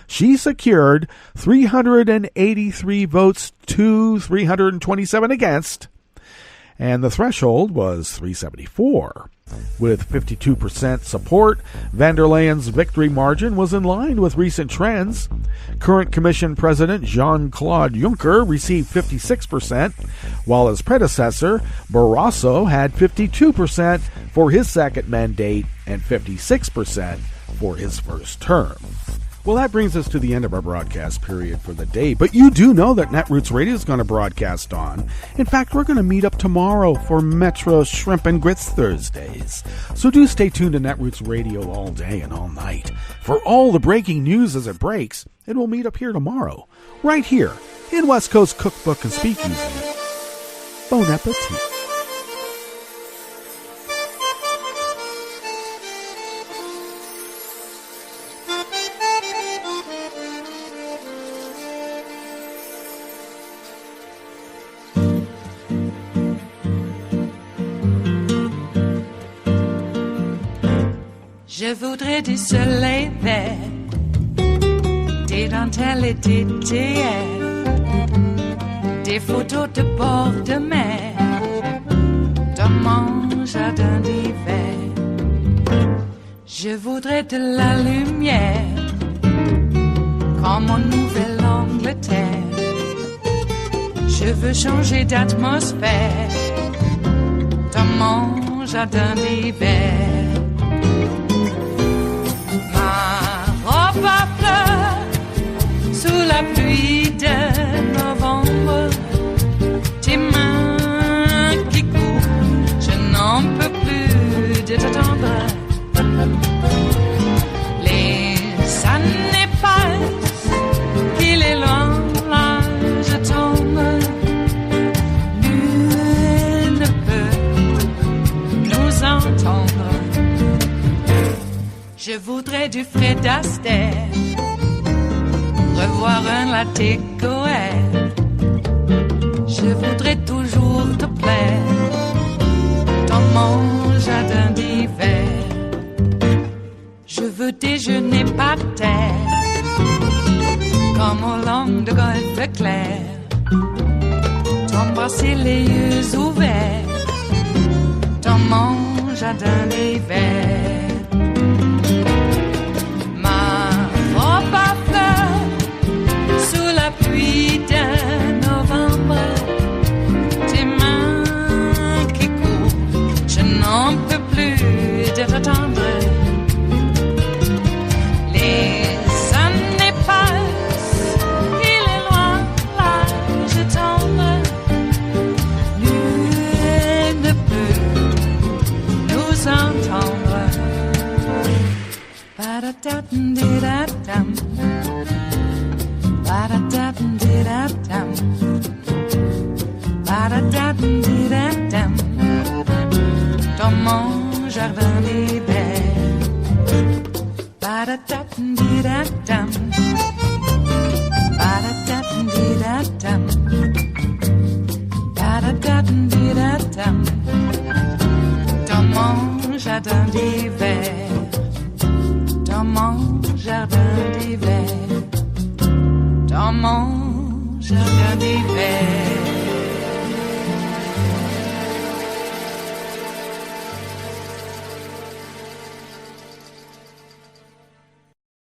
She secured 383 votes to 327 against, and the threshold was 374. With 52% support, von der Leyen's victory margin was in line with recent trends. Current Commission President Jean-Claude Juncker received 56%, while his predecessor, Barroso, had 52% for his second mandate and 56% for his first term. Well, that brings us to the end of our broadcast period for the day, but you do know that Netroots Radio is going to broadcast on. In fact, we're going to meet up tomorrow for Metro Shrimp and Grits Thursdays. So do stay tuned to Netroots Radio all day and all night for all the breaking news as it breaks, and we'll meet up here tomorrow, right here in West Coast Cookbook and Speakeasy. Bon appetit. Je voudrais du soleil vert, des dentelles et des théâtres, des photos de bord de mer, dans mon jardin d'hiver. Je voudrais de la lumière, comme en Nouvelle-Angleterre. Je veux changer d'atmosphère, dans mon jardin d'hiver. Robe à fleurs, sous la pluie de novembre, tes mains qui courent, je n'en peux plus de t'attendre. Les années passent, qu'il est loin, là je tombe. Nul ne peut nous entendre. Je voudrais du Fred Astaire, revoir un latte Goël. Je voudrais toujours te plaire dans mon jardin d'hiver. Je veux déjeuner par terre, comme au long de golfe clair, t'embrasser les yeux ouverts dans mon jardin d'hiver. Pluie de novembre, tes mains qui courent, je n'en peux plus de t'attendre. Les années passent, il est loin, là je tombe. Nul ne peut nous entendre. Ba-da-da-dum-di-da-dum. Ba-da-da-dum-di-da-dum. Ba-da-da-dum-di-da-dum. Dans mon jardin d'hiver. Ba-da-da-dum-di-da-dum. Ba-da-da-dum-di-da-dum. Ba-da-da-dum-di-da-dum. Dans mon jardin d'hiver. Dans mon jardin d'hiver. Dans mon jardin d'hiver.